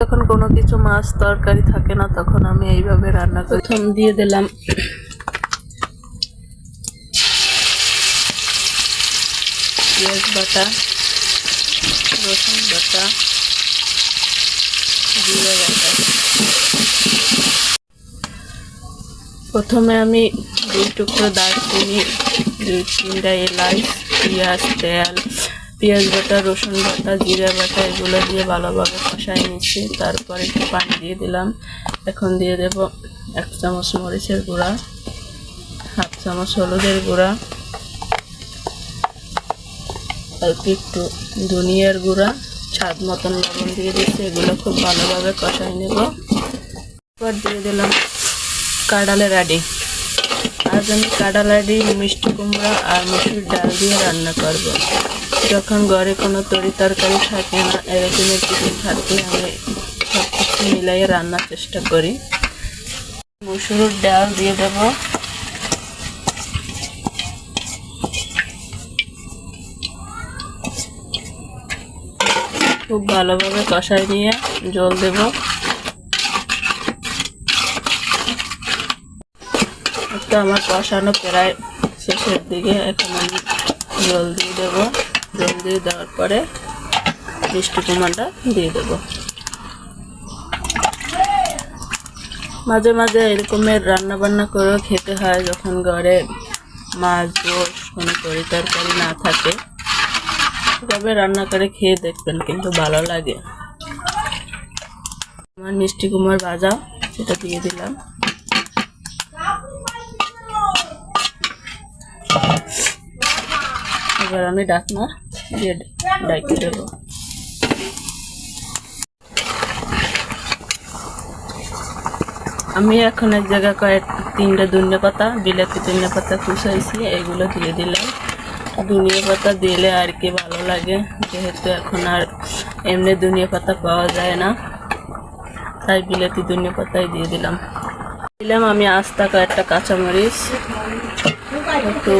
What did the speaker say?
যখন কোনো কিছু মাছ তরকারি থাকে না তখন আমি এইভাবে রান্না করি। প্রথম দিয়ে দিলাম পেঁয়াজ বাটা, রসুন বাটা, জিরা বাটা। প্রথমে আমি 2 টুকরো দারচিনি, 2-3টা এলাচ, পেঁয়াজ, তেল, পেঁয়াজ বাটা, রসুন বাটা, জিরা বাটা এগুলো দিয়ে ভালোভাবে কষাই নিচ্ছি। তারপর একটু পানি দিয়ে দিলাম। এখন দিয়ে দেব 1 চামচ মরিচের গুঁড়া, 1/2 চামচ হলুদের গুঁড়া, অল্প একটু ধনিয়ার গুঁড়া, স্বাদ মতন লবণ দিয়ে দিচ্ছি। এগুলো খুব ভালোভাবে কষাই নেব। এরপর দিয়ে দিলাম কাঁঠালের আটি। আজ আমি কাঁঠাল আটি, মিষ্টি কুমড়া আর মসুর ডাল দিয়ে রান্না করব। যখন ঘরে কোনো তরি তরকারি থাকে না, এরকমের কিছু থাকলে আমি সব কিছু মিলাইয়ে রান্নার চেষ্টা করি। মসুর ডাল দিয়ে দেব, খুব ভালোভাবে কষাই নিয়ে জল দেব। তো আমার কষানো প্রায় শেষের দিকে। এখন আমি জল দিয়ে দেবো। জল দিয়ে দেওয়ার পরে মিষ্টি কুমড়াটা দিয়ে দেব। মাঝে মাঝে এরকমের রান্না বান্না করেও খেতে হয় যখন ঘরে মাছ, গোশ, কোনো তরি তরকারি না থাকে। তবে রান্না করে খেয়ে দেখবেন, কিন্তু ভালো লাগে। আমার মিষ্টি কুমড়া ভাজা, সেটা দিয়ে দিলাম। এবার আমি ঢাকনা দিয়ে ঢেকে দেবো। আমি এখন এক জায়গায় 3টা ধনিয়া পাতা, বিলাতি ধনিয়া পাতা কুচাইছি, এগুলো দিয়ে দিলাম। ধনিয়া পাতা দিলে আর কি ভালো লাগে, যেহেতু এখন আর এমনি ধনিয়া পাতা পাওয়া যায় না, তাই বিলাতি ধনিয়া পাতাই দিয়ে দিলাম। আমি আস্ত কয়েকটা কাঁচামরিচ, একটু